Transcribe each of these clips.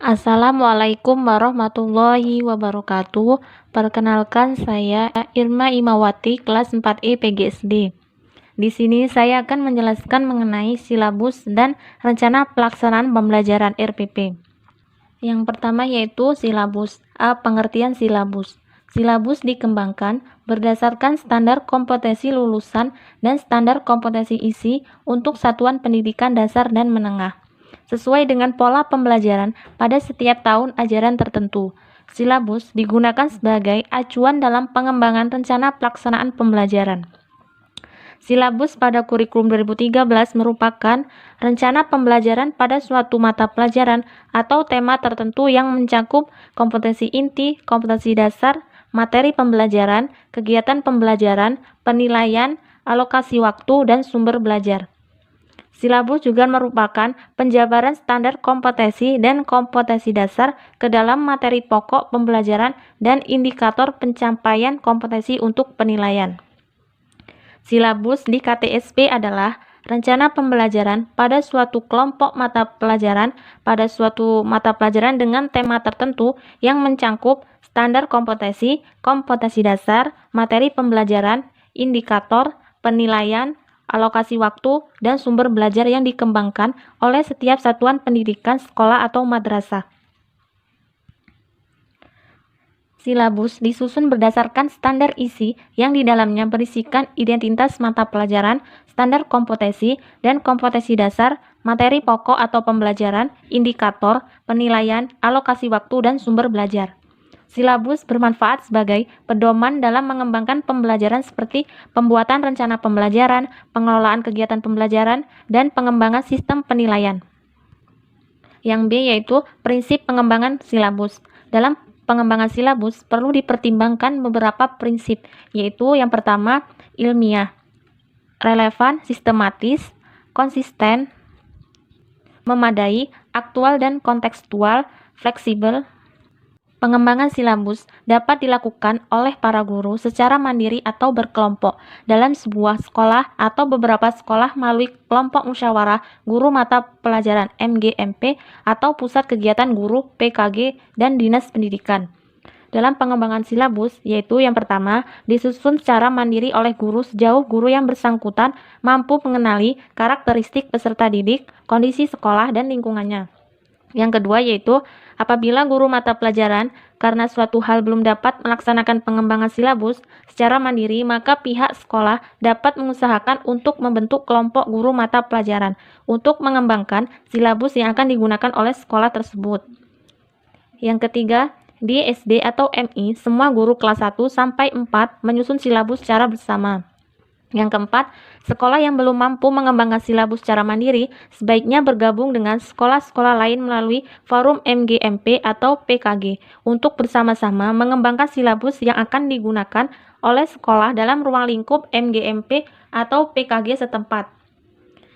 Assalamualaikum warahmatullahi wabarakatuh. Perkenalkan, saya Irma Imawati, kelas 4E PGSD. Di sini saya akan menjelaskan mengenai silabus dan rencana pelaksanaan pembelajaran RPP. Yang pertama yaitu silabus. Pengertian silabus. Silabus dikembangkan berdasarkan standar kompetensi lulusan dan standar kompetensi isi untuk satuan pendidikan dasar dan menengah, sesuai dengan pola pembelajaran pada setiap tahun ajaran tertentu. Silabus digunakan sebagai acuan dalam pengembangan rencana pelaksanaan pembelajaran. Silabus pada kurikulum 2013 merupakan rencana pembelajaran pada suatu mata pelajaran atau tema tertentu yang mencakup kompetensi inti, kompetensi dasar, materi pembelajaran, kegiatan pembelajaran, penilaian, alokasi waktu, dan sumber belajar. Silabus juga merupakan penjabaran standar kompetensi dan kompetensi dasar ke dalam materi pokok pembelajaran dan indikator pencapaian kompetensi untuk penilaian. Silabus di KTSP adalah rencana pembelajaran pada suatu kelompok mata pelajaran pada suatu mata pelajaran dengan tema tertentu yang mencakup standar kompetensi, kompetensi dasar, materi pembelajaran, indikator, penilaian, alokasi waktu, dan sumber belajar yang dikembangkan oleh setiap satuan pendidikan sekolah atau madrasah. Silabus disusun berdasarkan standar isi yang di dalamnya berisikan identitas mata pelajaran, standar kompetensi dan kompetensi dasar, materi pokok atau pembelajaran, indikator, penilaian, alokasi waktu, dan sumber belajar. Silabus bermanfaat sebagai pedoman dalam mengembangkan pembelajaran seperti pembuatan rencana pembelajaran, pengelolaan kegiatan pembelajaran, dan pengembangan sistem penilaian. Yang B yaitu prinsip pengembangan silabus. Dalam pengembangan silabus perlu dipertimbangkan beberapa prinsip, yaitu yang pertama ilmiah, relevan, sistematis, konsisten, memadai, aktual dan kontekstual, fleksibel. Pengembangan silabus dapat dilakukan oleh para guru secara mandiri atau berkelompok dalam sebuah sekolah atau beberapa sekolah melalui kelompok musyawarah guru mata pelajaran MGMP atau pusat kegiatan guru PKG dan dinas pendidikan. Dalam pengembangan silabus, yaitu yang pertama, disusun secara mandiri oleh guru sejauh guru yang bersangkutan mampu mengenali karakteristik peserta didik, kondisi sekolah, dan lingkungannya. Yang kedua yaitu apabila guru mata pelajaran karena suatu hal belum dapat melaksanakan pengembangan silabus secara mandiri, maka pihak sekolah dapat mengusahakan untuk membentuk kelompok guru mata pelajaran untuk mengembangkan silabus yang akan digunakan oleh sekolah tersebut. Yang ketiga, di SD atau MI, semua guru kelas 1 sampai 4 menyusun silabus secara bersama. Yang keempat, sekolah yang belum mampu mengembangkan silabus secara mandiri sebaiknya bergabung dengan sekolah-sekolah lain melalui forum MGMP atau PKG untuk bersama-sama mengembangkan silabus yang akan digunakan oleh sekolah dalam ruang lingkup MGMP atau PKG setempat.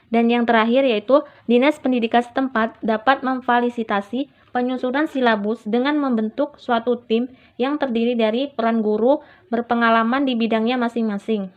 Dan yang terakhir yaitu Dinas Pendidikan setempat dapat memfasilitasi penyusunan silabus dengan membentuk suatu tim yang terdiri dari peran guru berpengalaman di bidangnya masing-masing.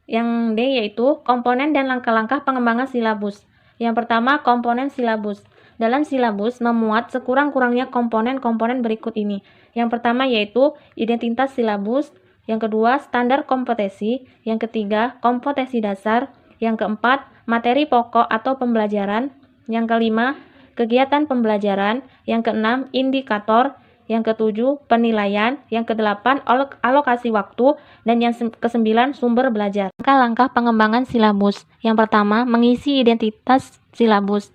Yang D yaitu komponen dan langkah-langkah pengembangan silabus. Yang pertama, komponen silabus. Dalam silabus memuat sekurang-kurangnya komponen-komponen berikut ini. Yang pertama yaitu identitas silabus, yang kedua standar kompetensi, yang ketiga kompetensi dasar, yang keempat materi pokok atau pembelajaran, yang kelima kegiatan pembelajaran, yang keenam indikator, yang ketujuh penilaian, yang kedelapan alokasi waktu, dan yang kesembilan sumber belajar. Langkah-langkah pengembangan silabus. Yang pertama, mengisi identitas silabus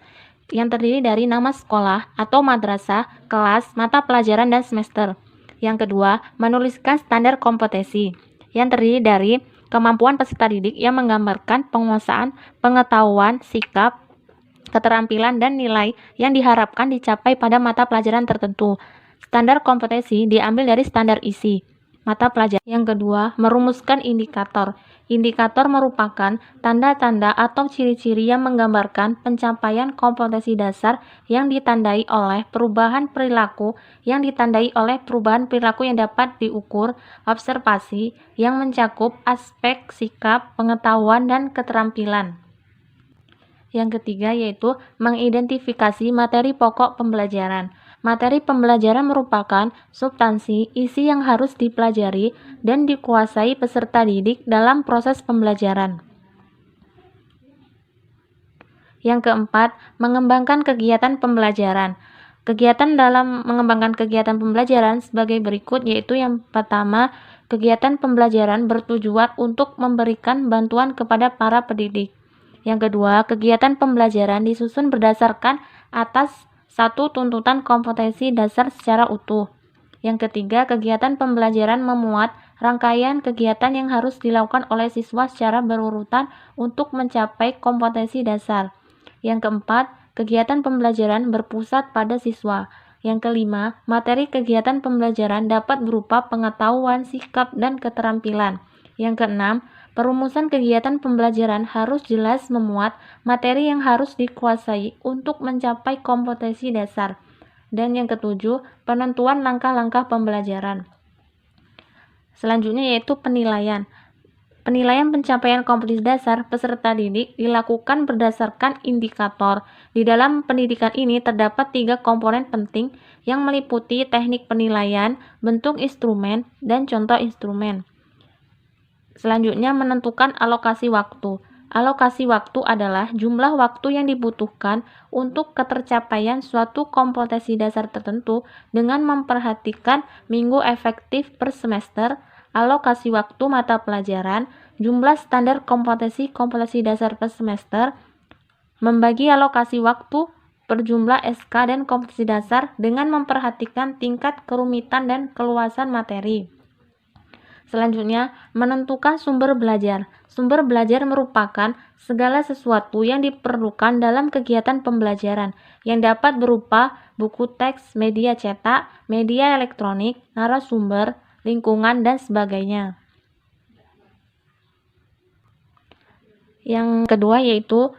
yang terdiri dari nama sekolah atau madrasah, kelas, mata pelajaran, dan semester. Yang kedua, menuliskan standar kompetensi yang terdiri dari kemampuan peserta didik yang menggambarkan penguasaan, pengetahuan, sikap, keterampilan, dan nilai yang diharapkan dicapai pada mata pelajaran tertentu. Standar kompetensi diambil dari standar isi mata pelajaran. Yang kedua, merumuskan indikator. Indikator merupakan tanda-tanda atau ciri-ciri yang menggambarkan pencapaian kompetensi dasar yang ditandai oleh perubahan perilaku yang dapat diukur, observasi yang mencakup aspek sikap, pengetahuan, dan keterampilan. Yang ketiga yaitu mengidentifikasi materi pokok pembelajaran. Materi pembelajaran merupakan substansi isi yang harus dipelajari dan dikuasai peserta didik dalam proses pembelajaran. Yang keempat, mengembangkan kegiatan pembelajaran. Kegiatan dalam mengembangkan kegiatan pembelajaran sebagai berikut, yaitu yang pertama, kegiatan pembelajaran bertujuan untuk memberikan bantuan kepada para pendidik. Yang kedua, kegiatan pembelajaran disusun berdasarkan atas satu tuntutan kompetensi dasar secara utuh. Yang ketiga, kegiatan pembelajaran memuat rangkaian kegiatan yang harus dilakukan oleh siswa secara berurutan untuk mencapai kompetensi dasar. Yang keempat, kegiatan pembelajaran berpusat pada siswa. Yang kelima, materi kegiatan pembelajaran dapat berupa pengetahuan, sikap, dan keterampilan. Yang keenam, perumusan kegiatan pembelajaran harus jelas memuat materi yang harus dikuasai untuk mencapai kompetensi dasar. Dan yang ketujuh, penentuan langkah-langkah pembelajaran. Selanjutnya yaitu penilaian. Penilaian pencapaian kompetensi dasar peserta didik dilakukan berdasarkan indikator. Di dalam pendidikan ini terdapat 3 komponen penting yang meliputi teknik penilaian, bentuk instrumen, dan contoh instrumen. Selanjutnya, menentukan alokasi waktu. Alokasi waktu adalah jumlah waktu yang dibutuhkan untuk ketercapaian suatu kompetensi dasar tertentu dengan memperhatikan minggu efektif per semester, alokasi waktu mata pelajaran, jumlah standar kompetensi dasar per semester, membagi alokasi waktu per jumlah SK dan kompetensi dasar dengan memperhatikan tingkat kerumitan dan keluasan materi. Selanjutnya, menentukan sumber belajar. Sumber belajar merupakan segala sesuatu yang diperlukan dalam kegiatan pembelajaran yang dapat berupa buku teks, media cetak, media elektronik, narasumber, lingkungan, dan sebagainya. Yang kedua yaitu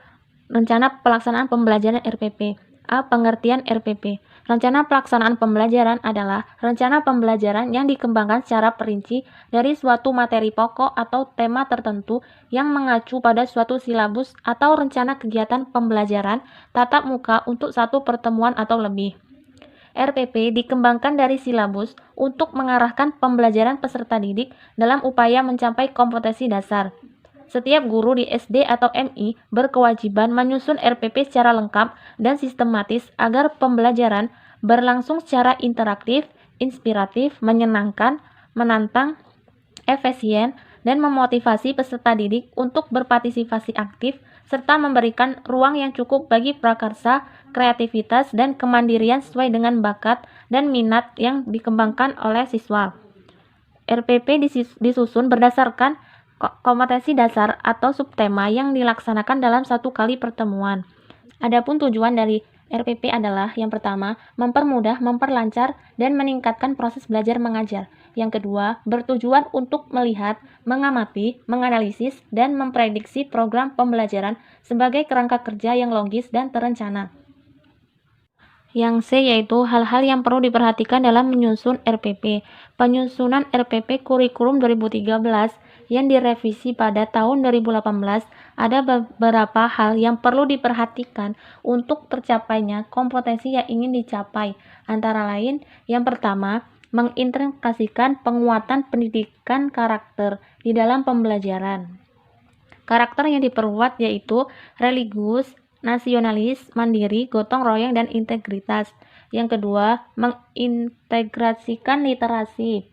rencana pelaksanaan pembelajaran RPP. A. Pengertian RPP. Rencana pelaksanaan pembelajaran adalah rencana pembelajaran yang dikembangkan secara perinci dari suatu materi pokok atau tema tertentu yang mengacu pada suatu silabus atau rencana kegiatan pembelajaran tatap muka untuk satu pertemuan atau lebih. RPP dikembangkan dari silabus untuk mengarahkan pembelajaran peserta didik dalam upaya mencapai kompetensi dasar. Setiap guru di SD atau MI berkewajiban menyusun RPP secara lengkap dan sistematis agar pembelajaran berlangsung secara interaktif, inspiratif, menyenangkan, menantang, efisien, dan memotivasi peserta didik untuk berpartisipasi aktif serta memberikan ruang yang cukup bagi prakarsa, kreativitas, dan kemandirian sesuai dengan bakat dan minat yang dikembangkan oleh siswa. RPP disusun berdasarkan kompetensi dasar atau subtema yang dilaksanakan dalam satu kali pertemuan. Adapun tujuan dari RPP adalah yang pertama, mempermudah, memperlancar, dan meningkatkan proses belajar mengajar. Yang kedua, bertujuan untuk melihat, mengamati, menganalisis, dan memprediksi program pembelajaran sebagai kerangka kerja yang logis dan terencana. Yang C yaitu hal-hal yang perlu diperhatikan dalam menyusun RPP. Penyusunan RPP Kurikulum 2013 yang direvisi pada tahun 2018 ada beberapa hal yang perlu diperhatikan untuk tercapainya kompetensi yang ingin dicapai. Antara lain, yang pertama, mengintegrasikan penguatan pendidikan karakter di dalam pembelajaran. Karakter yang diperkuat yaitu religius, nasionalis, mandiri, gotong royong, dan integritas. Yang kedua, mengintegrasikan literasi.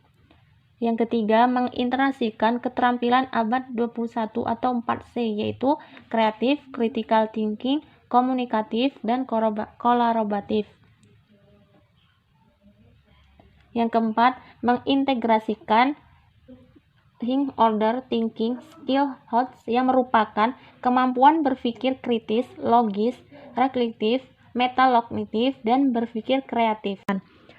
Yang ketiga, mengintegrasikan keterampilan abad 21 atau 4C, yaitu kreatif, critical thinking, komunikatif, dan kolaboratif. Yang keempat, mengintegrasikan think order thinking skill HOTS yang merupakan kemampuan berpikir kritis, logis, reflektif, metakognitif, dan berpikir kreatif.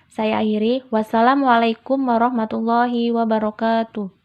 Saya akhiri. Wassalamualaikum warahmatullahi wabarakatuh.